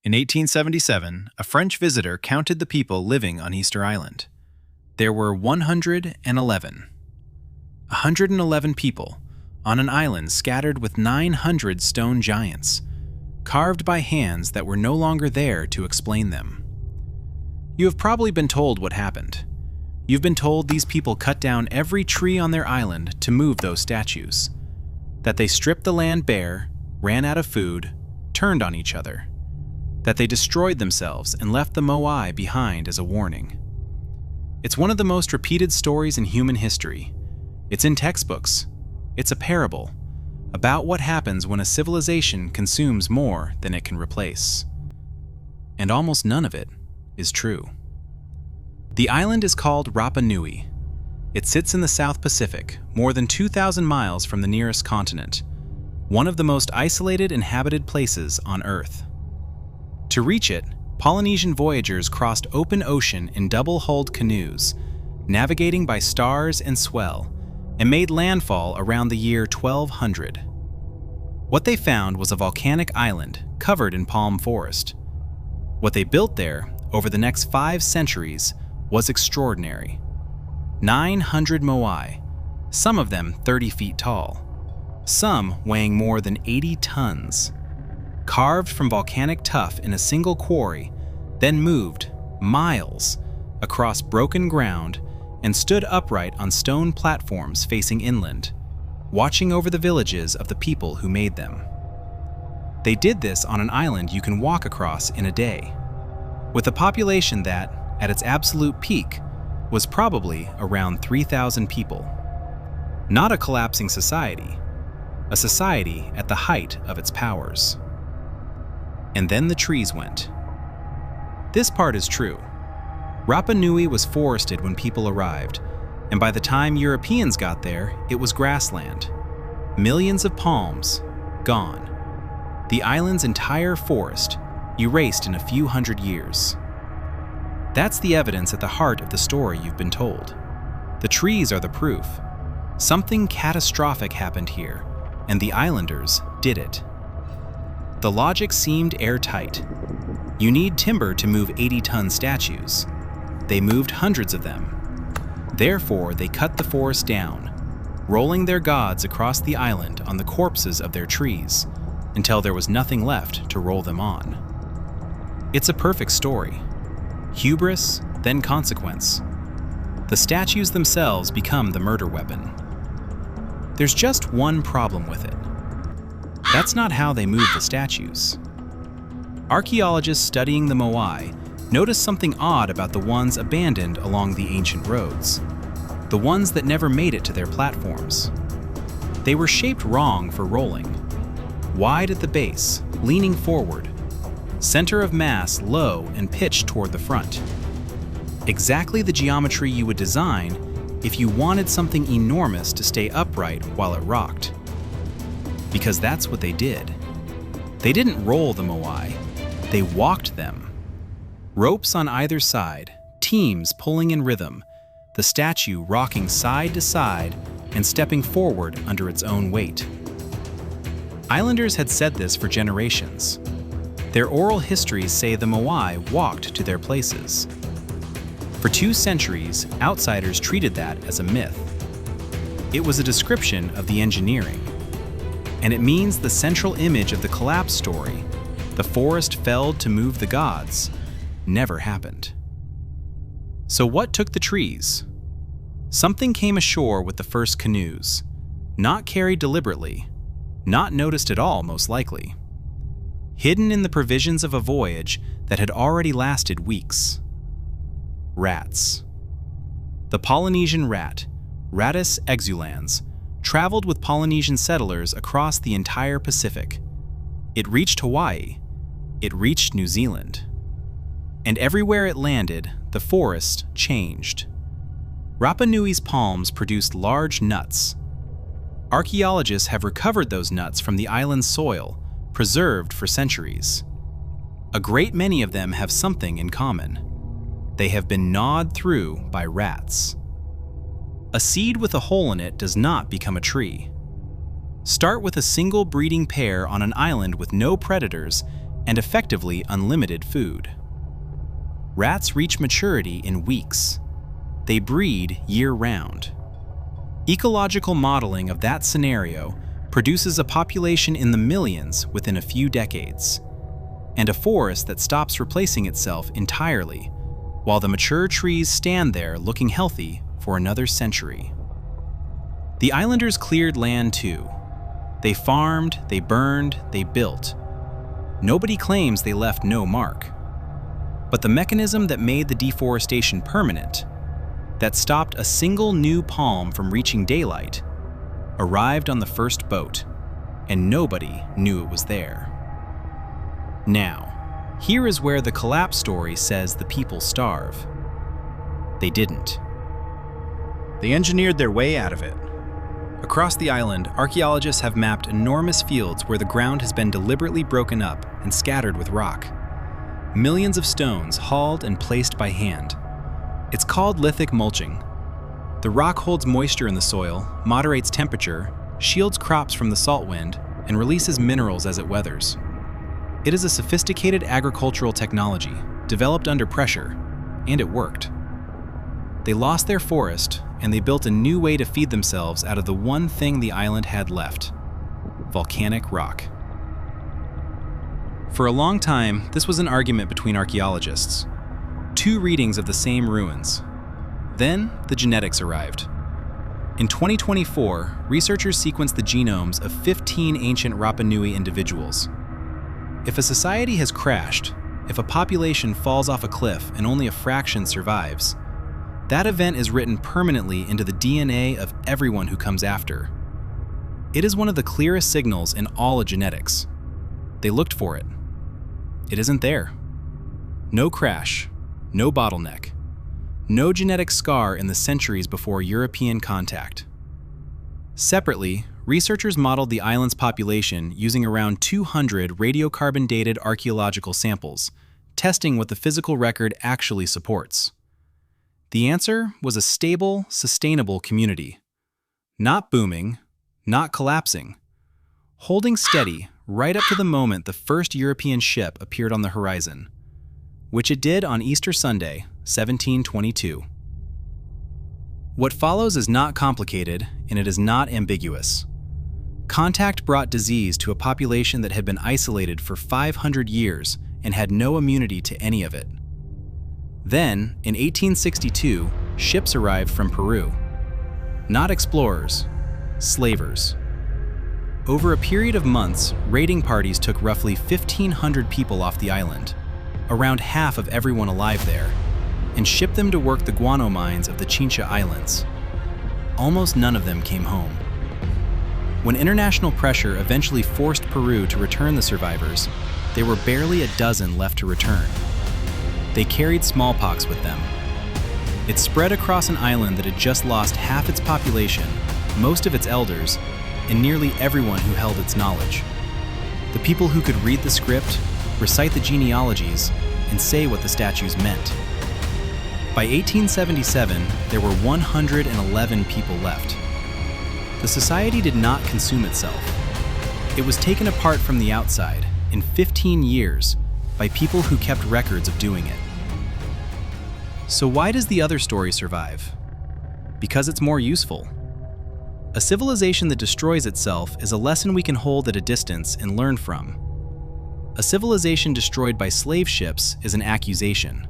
In 1877, a French visitor counted the people living on Easter Island. There were 111. 111 people on an island scattered with 900 stone giants, carved by hands that were no longer there to explain them. You have probably been told what happened. You've been told these people cut down every tree on their island to move those statues, that they stripped the land bare, ran out of food, turned on each other, that they destroyed themselves and left the moai behind as a warning. It's one of the most repeated stories in human history. It's in textbooks. It's a parable about what happens when a civilization consumes more than it can replace. And almost none of it is true. The island is called Rapa Nui. It sits in the South Pacific, more than 2,000 miles from the nearest continent, one of the most isolated inhabited places on Earth. To reach it, Polynesian voyagers crossed open ocean in double-hulled canoes, navigating by stars and swell, and made landfall around the year 1200. What they found was a volcanic island covered in palm forest. What they built there over the next 5 centuries was extraordinary. 900 moai, some of them 30 feet tall, some weighing more than 80 tons. Carved from volcanic tuff in a single quarry, then moved miles across broken ground and stood upright on stone platforms facing inland, watching over the villages of the people who made them. They did this on an island you can walk across in a day, with a population that, at its absolute peak, was probably around 3,000 people. Not a collapsing society, a society at the height of its powers. And then the trees went. This part is true. Rapa Nui was forested when people arrived, and by the time Europeans got there, it was grassland. Millions of palms, gone. The island's entire forest, erased in a few hundred years. That's the evidence at the heart of the story you've been told. The trees are the proof. Something catastrophic happened here, and the islanders did it. The logic seemed airtight. You need timber to move 80-ton statues. They moved hundreds of them. Therefore, they cut the forest down, rolling their gods across the island on the corpses of their trees, until there was nothing left to roll them on. It's a perfect story. Hubris, then consequence. The statues themselves become the murder weapon. There's just one problem with it. That's not how they moved the statues. Archaeologists studying the moai noticed something odd about the ones abandoned along the ancient roads, the ones that never made it to their platforms. They were shaped wrong for rolling. Wide at the base, leaning forward, center of mass low and pitched toward the front. Exactly the geometry you would design if you wanted something enormous to stay upright while it rocked. Because that's what they did. They didn't roll the moai, they walked them. Ropes on either side, teams pulling in rhythm, the statue rocking side to side and stepping forward under its own weight. Islanders had said this for generations. Their oral histories say the moai walked to their places. For 2 centuries, outsiders treated that as a myth. It was a description of the engineering. And it means the central image of the collapse story, the forest felled to move the gods, never happened. So what took the trees? Something came ashore with the first canoes, not carried deliberately, not noticed at all most likely. Hidden in the provisions of a voyage that had already lasted weeks. Rats. The Polynesian rat, Rattus exulans, traveled with Polynesian settlers across the entire Pacific. It reached Hawaii. It reached New Zealand. And everywhere it landed, the forest changed. Rapa Nui's palms produced large nuts. Archaeologists have recovered those nuts from the island's soil, preserved for centuries. A great many of them have something in common. They have been gnawed through by rats. A seed with a hole in it does not become a tree. Start with a single breeding pair on an island with no predators, and effectively unlimited food. Rats reach maturity in weeks. They breed year-round. Ecological modeling of that scenario produces a population in the millions within a few decades, and a forest that stops replacing itself entirely, while the mature trees stand there looking healthy for another century. The islanders cleared land too. They farmed, they burned, they built. Nobody claims they left no mark. But the mechanism that made the deforestation permanent, that stopped a single new palm from reaching daylight, arrived on the first boat, and nobody knew it was there. Now, here is where the collapse story says the people starve. They didn't. They engineered their way out of it. Across the island, archaeologists have mapped enormous fields where the ground has been deliberately broken up and scattered with rock. Millions of stones hauled and placed by hand. It's called lithic mulching. The rock holds moisture in the soil, moderates temperature, shields crops from the salt wind, and releases minerals as it weathers. It is a sophisticated agricultural technology, developed under pressure, and it worked. They lost their forest, and they built a new way to feed themselves out of the one thing the island had left: volcanic rock. For a long time, this was an argument between archaeologists. Two readings of the same ruins. Then, the genetics arrived. In 2024, researchers sequenced the genomes of 15 ancient Rapa Nui individuals. If a society has crashed, if a population falls off a cliff and only a fraction survives, that event is written permanently into the DNA of everyone who comes after. It is one of the clearest signals in all of genetics. They looked for it. It isn't there. No crash, no bottleneck, no genetic scar in the centuries before European contact. Separately, researchers modeled the island's population using around 200 radiocarbon-dated archaeological samples, testing what the physical record actually supports. The answer was a stable, sustainable community. Not booming, not collapsing. Holding steady right up to the moment the first European ship appeared on the horizon, which it did on Easter Sunday, 1722. What follows is not complicated, and it is not ambiguous. Contact brought disease to a population that had been isolated for 500 years and had no immunity to any of it. Then, in 1862, ships arrived from Peru. Not explorers, slavers. Over a period of months, raiding parties took roughly 1,500 people off the island, around half of everyone alive there, and shipped them to work the guano mines of the Chincha Islands. Almost none of them came home. When international pressure eventually forced Peru to return the survivors, there were barely a dozen left to return. They carried smallpox with them. It spread across an island that had just lost half its population, most of its elders, and nearly everyone who held its knowledge. The people who could read the script, recite the genealogies, and say what the statues meant. By 1877, there were 111 people left. The society did not consume itself. It was taken apart from the outside, in 15 years, by people who kept records of doing it. So why does the other story survive? Because it's more useful. A civilization that destroys itself is a lesson we can hold at a distance and learn from. A civilization destroyed by slave ships is an accusation.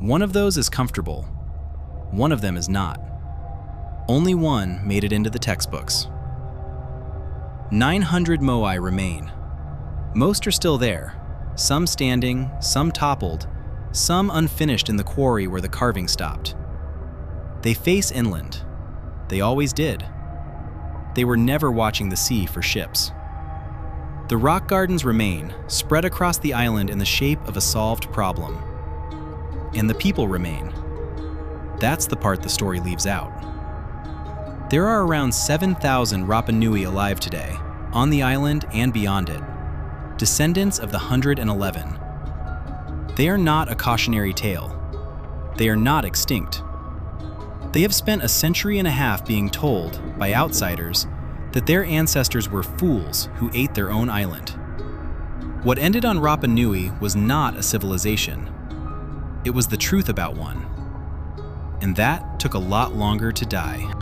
One of those is comfortable. One of them is not. Only one made it into the textbooks. 900 moai remain. Most are still there, some standing, some toppled, some unfinished in the quarry where the carving stopped. They face inland. They always did. They were never watching the sea for ships. The rock gardens remain, spread across the island in the shape of a solved problem. And the people remain. That's the part the story leaves out. There are around 7,000 Rapa Nui alive today, on the island and beyond it, descendants of the 111. They are not a cautionary tale. They are not extinct. They have spent a century and a half being told, by outsiders, that their ancestors were fools who ate their own island. What ended on Rapa Nui was not a civilization. It was the truth about one. And that took a lot longer to die.